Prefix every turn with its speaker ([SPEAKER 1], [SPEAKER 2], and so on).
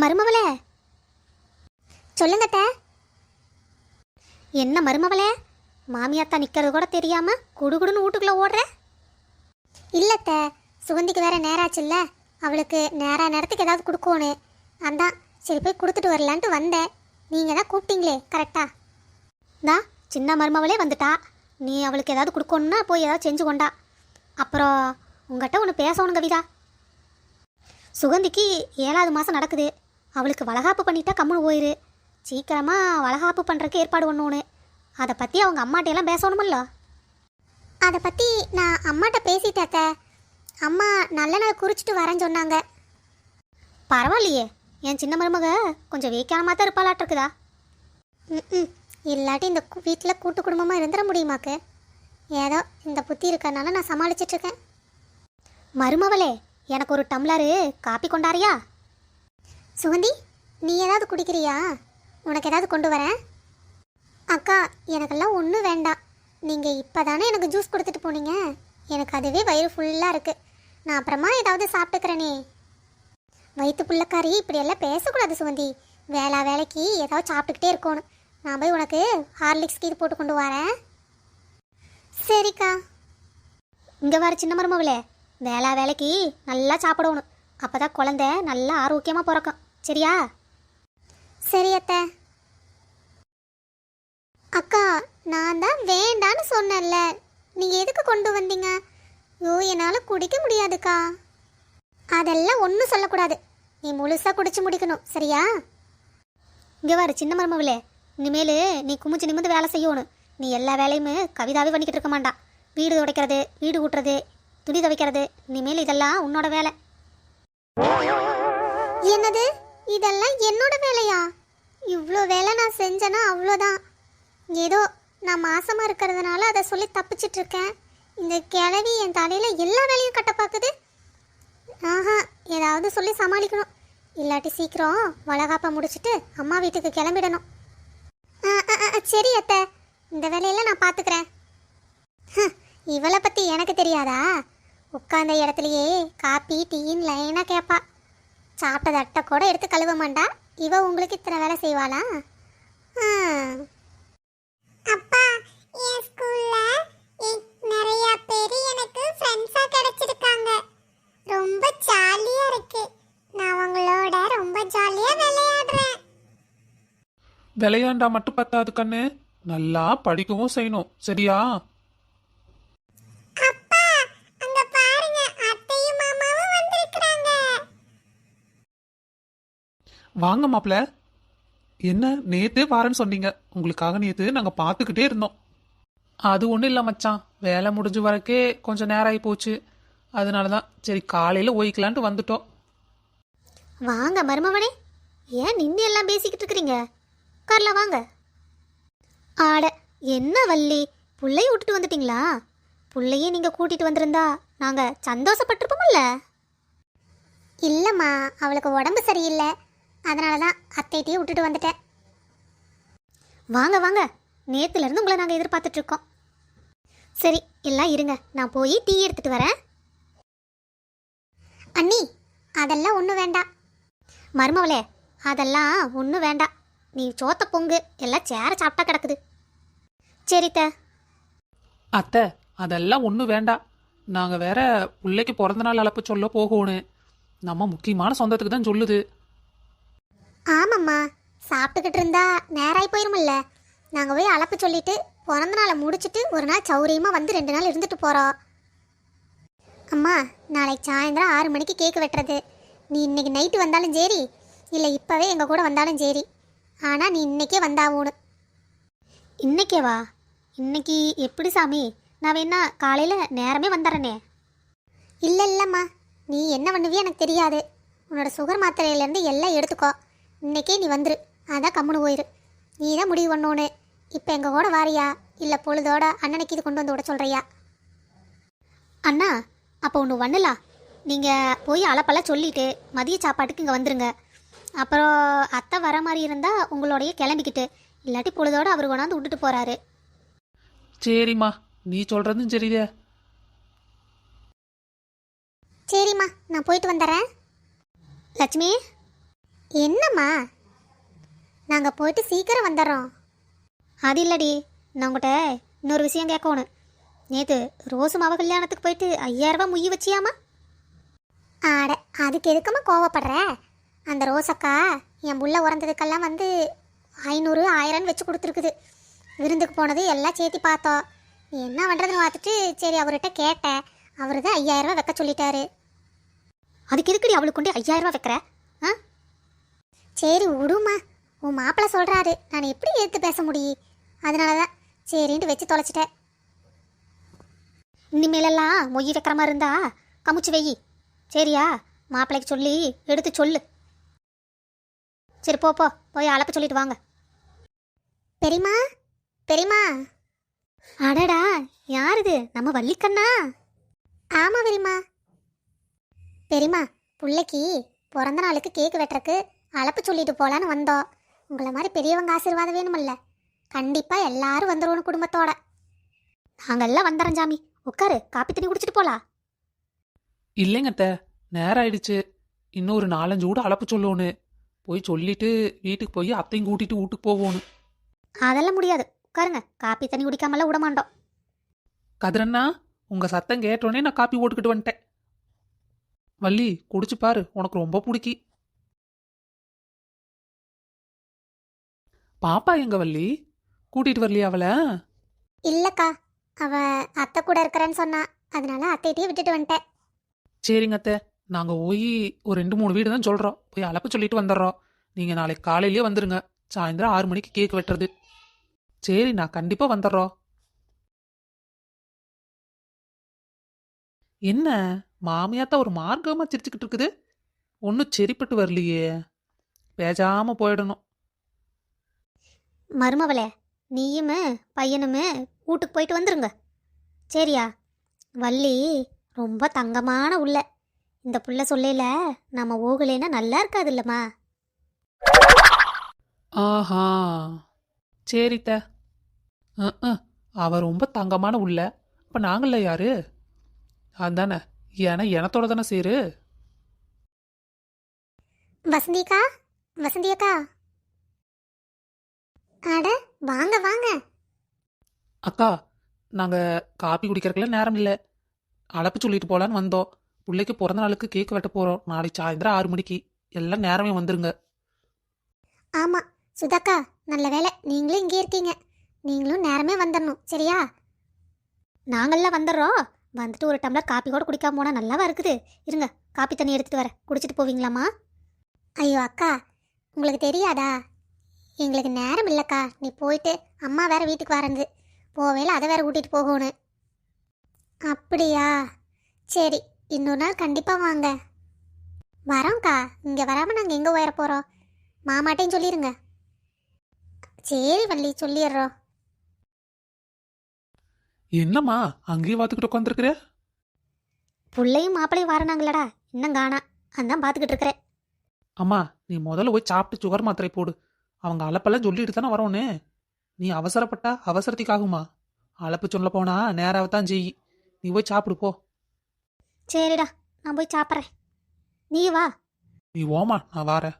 [SPEAKER 1] மருமவளே, சொல்லுங்கத்த. என்ன மருமவளே, மாமியாத்தா நிற்கிறது கூட தெரியாம குடுகுடுன்னு வீட்டுக்குள்ள ஓடுற? இல்லத்த, சுகந்திக்கு வேற நேராச்சுல்ல, அவளுக்கு நேரத்துக்கு ஏதாவது கொடுக்கணும். அதான் சரி போய் கொடுத்துட்டு வரலான்ட்டு வந்தேன். நீங்கள் தான் கூப்பிட்டீங்களே கரெக்டா. தான் சின்ன மருமவளே வந்துட்டா. நீ அவளுக்கு ஏதாவது கொடுக்கணுன்னா போய் ஏதாவது செஞ்சு கொண்டா. அப்புறம் உங்கள்கிட்ட ஒன்று பேசணும் கவிதா. சுகந்திக்கு 7வது மாதம் நடக்குது. அவளுக்கு வளகாப்பு பண்ணிட்டா கம்முன்னு போயிரு. சீக்கிரமாக வளகாப்பு பண்ணுறதுக்கு ஏற்பாடு பண்ணணும். அதை பற்றி அவங்க அம்மாட்டையெல்லாம் பேசணுமல்ல. அதை பற்றி நான் அம்மாட்ட பேசிட்டேத்த. அம்மா நல்ல நாள் குறிச்சிட்டு வரேன்னு சொன்னாங்க. பரவாயில்லையே, என் சின்ன மருமக கொஞ்சம் வேக்கானமாக தான் இருப்பாளாட்டிருக்குதா. இல்லாட்டி இந்த வீட்டில் கூட்டு குடும்பமாக இருந்துட முடியுமாக்கு? ஏதோ இந்த புத்தி இருக்கறனால நான் சமாளிச்சிட்ருக்கேன். மருமவளே, எனக்கு ஒரு டம்ளரு காப்பி கொண்டாரியா? சுகந்தி, நீ ஏதாவது குடிக்கிறியா? உனக்கு ஏதாவது கொண்டு வரேன். அக்கா, எனக்கெல்லாம் ஒன்றும் வேண்டாம். நீங்கள் இப்போ தானே எனக்கு ஜூஸ் கொடுத்துட்டு போனீங்க. எனக்கு அதுவே வயிறு ஃபுல்லாக இருக்குது. நான் அப்புறமா ஏதாவது சாப்பிட்டுக்கிறேனே. வயிற்று புள்ளக்காரி இப்படியெல்லாம் பேசக்கூடாது சுகந்தி. வேலைக்கு ஏதாவது சாப்பிட்டுக்கிட்டே இருக்கணும். நான் போய் உனக்கு ஹார்லிக்ஸ் கீது போட்டு கொண்டு வரேன். சரிக்கா. இங்கே வர சின்ன மருமவளே, வேலைக்கு நல்லா சாப்பிடணும். அப்போ தான் குழந்தை நல்லா ஆரோக்கியமாக பிறக்கும். சரியா? சரி அத்தை. அக்கா, நான் தான் வேண்டான்னு சொன்னேன்ல, நீங்கள் எதுக்கு கொண்டு வந்தீங்க? என்னால் குடிக்க முடியாதுக்கா. அதெல்லாம் ஒன்றும் சொல்லக்கூடாது. நீ முழுசாக குடிச்சு முடிக்கணும். சரியா? இங்கே வர சின்ன மருமவளே, இனிமேல் நீ குமிச்சு நிமிந்து வேலை செய்யணும். நீ எல்லா வேலையுமே கவிதாவே பண்ணிக்கிட்டு இருக்க மாட்டா. வீடு துடைக்கிறது, வீடு கூட்டுறது, துணி துவைக்கிறது, இனிமேல் இதெல்லாம் உன்னோட வேலை. என்னது? இதெல்லாம் என்னோட வேலையா? இவ்வளோ வேலை நான் செஞ்சேன்னா அவ்வளோதான். ஏதோ நான் மாசமாக இருக்கிறதுனால அதை சொல்லி தப்பிச்சிட்டு இருக்கேன். இந்த கிழவி என் தலையில் எல்லா வேலையும் கட்ட பார்க்குது. ஆஹா, ஏதாவது சொல்லி சமாளிக்கணும். இல்லாட்டி சீக்கிரம் வளகாப்பை முடிச்சுட்டு அம்மா வீட்டுக்கு கிளம்பிடணும். சரி அத்தை, இந்த வேலையெல்லாம் நான் பார்த்துக்கிறேன். இவளை பற்றி எனக்கு தெரியாதா? உட்காந்த இடத்துலையே காப்பி டீன்னு லைனாக கேட்பா. சாப்பிட்டது அட்டை கூட எடுத்து கழுவ மாட்டா. இவ உங்களுக்கு இத்தனை வேலை செய்வாளா? அப்பா, என் ஸ்கூல்ல நிறைய பேர் எனக்கு ஃப்ரெண்ட்ஸா கிடைச்சிருக்காங்க. ரொம்ப ஜாலியா இருக்கு. நான் அவங்களோட ரொம்ப ஜாலியா விளையாடுறேன்.
[SPEAKER 2] விளையாண்டா மட்டும் பத்தாது கண்ணு, நல்லா படிக்கவும் செய்யணும். சரியா?
[SPEAKER 1] அப்பா, அங்க பாருங்க, அத்தையும் மாமாவும் வந்திருக்காங்க.
[SPEAKER 2] வாங்க மாப்ள. என்ன நேத்தே வாரன்னு சொன்னீங்க? உங்களுக்காக நேத்து நாங்க பாத்துக்கிட்டே இருந்தோம். அது ஒண்ணும் இல்ல மச்சான், வேலை முடிஞ்சு வரக்கே கொஞ்சம் நேரம் ஆகி போச்சு. அதனாலதான் சரி காலையில ஓய்க்கலான்ட்டு வந்துட்டோம்.
[SPEAKER 1] வாங்க மருமவனே, ஏன் நின்று எல்லாம் பேசிக்கிட்டு இருக்கிறீங்க? உட்கார்ல வாங்க. ஆட, என்ன வள்ளி, புள்ளைய விட்டுட்டு வந்துட்டீங்களா? புள்ளையே நீங்க கூட்டிட்டு வந்திருந்தா நாங்க சந்தோஷப்பட்டிருப்போம்ல. இல்லம்மா, அவளுக்கு உடம்பு சரியில்லை, அதனாலதான் அத்தைட்டையே விட்டுட்டு வந்துட்டேன். வாங்க வாங்க, நேத்துல இருந்து உங்களை நாங்க எதிர்பார்த்துட்டு இருக்கோம். சரி எல்லாம் இருங்க, நான் போய் டீ எடுத்துட்டு வரேன். அண்ணி, அதெல்லாம் ஒன்றும் வேண்டாம். மருமவளே, அதெல்லாம் ஒன்றும் வேண்டாம். நீ சோத்த பொங்கு, எல்லாம் சேர சாப்பிட்டா கிடக்குது. சரித்த.
[SPEAKER 2] அத்தை, அதெல்லாம் ஒன்றும் வேண்டாம். நாங்கள் வேற பிள்ளைக்கு பிறந்த நாள் அழைப்பு சொல்ல போகணும். நம்ம முக்கியமான சொந்தத்துக்கு தான் சொல்லுது.
[SPEAKER 1] ஆமாம்மா, சாப்பிட்டுக்கிட்டு இருந்தா நேராகி போயிருமில்ல. நாங்கள் போய் அழைப்பு சொல்லிட்டு பிறந்த நாளை முடிச்சுட்டு ஒரு நாள் சௌரியமாக வந்து 2 நாள் இருந்துட்டு போகிறோம். அம்மா, நாளைக்கு சாயந்தரம் 6 மணிக்கு கேக்கு வெட்டுறது. நீ இன்னைக்கு நைட்டு வந்தாலும் சரி, இல்லை இப்போவே எங்கள் கூட வந்தாலும் சரி. ஆனால் நீ இன்னைக்கே வந்தாகணும். இன்னைக்கே வா? இன்னைக்கு எப்படி சாமி? நான் வேணா காலையில் நேரமே வந்துடுறேனே. இல்லைம்மா, நீ என்ன பண்ணுவியே எனக்கு தெரியாது. உன்னோட சுகர் மாத்திரையிலேருந்து எல்லாம் எடுத்துக்கோ. இன்னைக்கே நீ வந்துரு, அதான் கம்முன்னு போயிரு. நீ தான் முடிவு பண்ணோன்னு. இப்போ எங்கள் கூட வாரியா, இல்லை பொழுதோட அண்ணனுக்கு இது கொண்டு வந்து விட சொல்கிறியா? அண்ணா, அப்போ ஒன்று பண்ணலாம். நீங்கள் போய் அழைப்பெல்லாம் சொல்லிவிட்டு மதிய சாப்பாட்டுக்கு இங்கே வந்துடுங்க. அப்புறம் அத்தை வர மாதிரி இருந்தால் உங்களோடைய கிளம்பிக்கிட்டு, இல்லாட்டி பொழுதோடு அவர் கொண்டாந்து விட்டுட்டு போகிறாரு.
[SPEAKER 2] சரிம்மா, நீ சொல்கிறதும் சரிதே.
[SPEAKER 1] சரிம்மா, நான் போயிட்டு வந்துடுறேன். லட்சுமி, என்னம்மா, நாங்கள் போயிட்டு சீக்கிரம் வந்துடுறோம். அது இல்லடி, நான் உங்கள்கிட்ட இன்னொரு விஷயம் கேட்கணும். நேற்று ரோசு மாவ கல்யாணத்துக்கு போயிட்டு 5000 ரூபாய் முய் வச்சியாமா? ஆட, அதுக்கு எதுக்குமா கோவப்படுற? அந்த ரோசக்கா என் புள்ள உறந்ததுக்கெல்லாம் வந்து 500 1000 வச்சு கொடுத்துருக்குது. விருந்துக்கு போனது எல்லாம் சேர்த்தி பார்த்தோம். என்ன பண்ணுறதுன்னு பார்த்துட்டு சரி அவர்கிட்ட கேட்டேன். அவர் தான் 5000 ரூபாய் வைக்க சொல்லிட்டாரு. அதுக்கு எதுக்குடி அவளுக்கு கொண்டு 5000 ரூபாய் வைக்கிற? ஆ, சரி விடுமா, உன் மாப்பிள்ளை சொல்கிறாரு, நான் எப்படி எடுத்து பேச முடியும்? அதனால தான் சரின்ட்டு வச்சு தொலைச்சிட்டேன். இனிமேலெல்லாம் மொய் வைக்கிற மாதிரி இருந்தா கமுச்சு வெயி, சரியா? மாப்பிள்ளைக்கு சொல்லி எடுத்து சொல்லு. சரி போய் அளப்பு சொல்லிட்டு வாங்க. பெரியம்மா, பெரியம்மா. அடடா, யார் இது? நம்ம வள்ளிக்கண்ணா? ஆமாம் பெரியம்மா. பெரியம்மா, பிள்ளைக்கு பிறந்த நாளுக்கு கேக்கு வெட்டுறக்கு அளப்பு சொல்லிட்டு போகலான்னு வந்தோம். உங்களை மாதிரி பெரியவங்க ஆசீர்வாதம் வேணுமல்ல. கண்டிப்பாக எல்லாரும் வந்துடுவோம் குடும்பத்தோட. நாங்கெல்லாம் வந்துடுறோம் சாமி. உட்காரு, காப்பி தண்ணி குடிச்சிட்டு போலாம்.
[SPEAKER 2] இல்லைங்க அத்தை, நேரம் ஆயிடுச்சு. இன்னும் ஒரு 4-5 கூட அளப்பு சொல்லோன்னு போய் சொல்லிட்டு வீட்டுக்கு போய் அத்தையும் கூட்டிட்டு வீட்டுக்கு போவோன்னு.
[SPEAKER 1] அதெல்லாம் முடியாது, உட்காருங்க. காப்பி தண்ணி குடிக்காமலாம் விட மாட்டோம்.
[SPEAKER 2] கதிரண்ணா, உங்க சத்தம் கேட்டோடனே நான் காப்பி போட்டுக்கிட்டு வந்துட்டேன். வள்ளி, குடிச்சு பாரு, உனக்கு ரொம்ப பிடிக்கி. பாப்பா எங்க வள்ளி? கூட்டிட்டு வரலையா அவளை?
[SPEAKER 1] இல்லைக்கா, அவ அத்தை கூட இருக்கிறேன்னு சொன்னா, அதனால அத்தைகிட்டயே விட்டுட்டு வந்துட்டேன்.
[SPEAKER 2] சரிங்க அத்தை, நாங்க போய் ஒரு 2-3 வீடு தான் சொல்றோம். போய் அளப்பு சொல்லிட்டு வந்துடுறோம். நீங்க நாளைக்கு காலையிலேயே வந்துருங்க. சாயந்தரம் 6 மணிக்கு கேக் வெட்டுறது. சரி, நான் கண்டிப்பா வந்துடுறோம். என்ன மாமியாத்தான் ஒரு மார்க்கமா சிரிச்சுக்கிட்டு இருக்குது? ஒன்னும் சரிப்பட்டு வரலையே. பேசாம போயிடணும்.
[SPEAKER 1] மருமவளே, நீயுமே பையனுமே வீட்டுக்கு போயிட்டு வந்துருங்க, சரியா? வள்ளி ரொம்ப தங்கமான உள்ள. இந்த புள்ள சொல்லையில நம்ம ஓகலேன்னா நல்லா இருக்காது இல்லம்மா?
[SPEAKER 2] ஆஹா, சரித்த. அவ ரொம்ப தங்கமான உள்ள. அப்ப நாங்கள யாரு? அதானே, ஏன்னா எனத்தோட தானே சேரு.
[SPEAKER 1] வசந்திக்கா, வசந்தியக்கா, அட வாங்க வாங்க.
[SPEAKER 2] அக்கா, நாங்க காப்பி குடிக்கிறதுக்குலாம் நேரம் இல்லை. அளப்பு சொல்லிட்டு போலான்னு வந்தோம். பிள்ளைக்கு பிறந்த நாளுக்கு கேக் வெட்ட போறோம். நாளைக்கு சாயந்தரம் 6 மணிக்கு. எல்லாம் நேரமே வந்துருங்க.
[SPEAKER 1] ஆமாம் சுதாக்கா, நல்ல வேலை நீங்களும் இங்கே இருக்கீங்க. நீங்களும் நேரமே வந்துடணும், சரியா? நாங்கள்லாம் வந்துடுறோம். வந்துட்டு ஒரு டம்ளர் காப்பி கூட குடிக்காம போனால் நல்லாவா இருக்குது? இருங்க, காப்பி தண்ணி எடுத்துகிட்டு வரேன், குடிச்சிட்டு போவீங்களாம்மா? ஐயோ அக்கா, உங்களுக்கு தெரியாதா? எங்களுக்கு நேரம் இல்லைக்கா. நீ போயிட்டு அம்மா வேற வீட்டுக்கு வரந்து போவேல, அதை வேற கூட்டிகிட்டு போகணும். அப்படியா? சரி, இன்னொரு நாள் கண்டிப்பாக வாங்க. வரோம்க்கா. இங்கே வராமல் நாங்கள் எங்கே உயர போகிறோம்? மாமாட்டையும் சொல்லிடுங்க. சரி வள்ளி, சொல்லிடுறோம்.
[SPEAKER 2] என்னம்மா அங்கேயே பார்த்துக்கிட்டு உட்காந்துருக்குற?
[SPEAKER 1] பிள்ளையும் மாப்பிள்ளையும் வரனாங்களடா, இன்னும் காணா. அதான் பார்த்துக்கிட்டு இருக்கிறேன்.
[SPEAKER 2] அம்மா, நீ முதல்ல போய் சாப்பிட்டு சுகர் மாத்திரை போடு. அவங்க அளப்பெல்லாம் சொல்லிட்டு தானே வரோன்னு. நீ அவசரப்பட்டா அவசரத்துக்காகுமா? அளப்பு சொல்ல போனா நேராகத்தான் செய்யி. நீ போய் சாப்பிடு போ.
[SPEAKER 1] சரிடா, நான் போய் சாப்பிட்றேன். நீ வா.
[SPEAKER 2] நீ ஓமா, நான் வாரேன்.